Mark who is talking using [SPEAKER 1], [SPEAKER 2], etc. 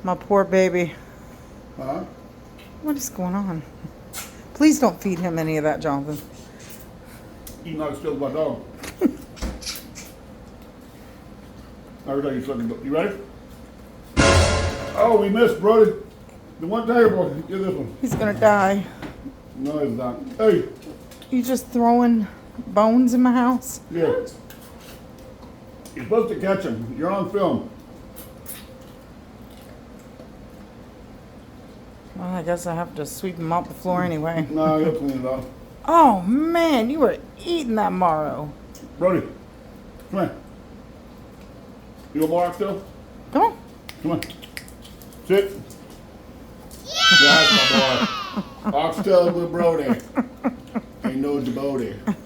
[SPEAKER 1] My poor baby.
[SPEAKER 2] Huh?
[SPEAKER 1] What is going on? Please don't feed him any of that, Jonathan.
[SPEAKER 2] Eating oxtails my dog. Every time you fucking go. You ready? Oh, we missed, Brody. The one table. Get this one.
[SPEAKER 1] He's gonna die.
[SPEAKER 2] No, it's not. Hey.
[SPEAKER 1] You just throwing bones in my house?
[SPEAKER 2] Yeah. You're supposed to catch him. You're on film.
[SPEAKER 1] Well, I guess I have to sweep him off the floor anyway.
[SPEAKER 2] No, you'll clean it up.
[SPEAKER 1] Oh man, you were eating that marrow.
[SPEAKER 2] Brody, come here. You want more oxtail?
[SPEAKER 1] Come on.
[SPEAKER 2] Come on. Sit. That's my boy. Oxtail with Brody. Ain't no Djibouti.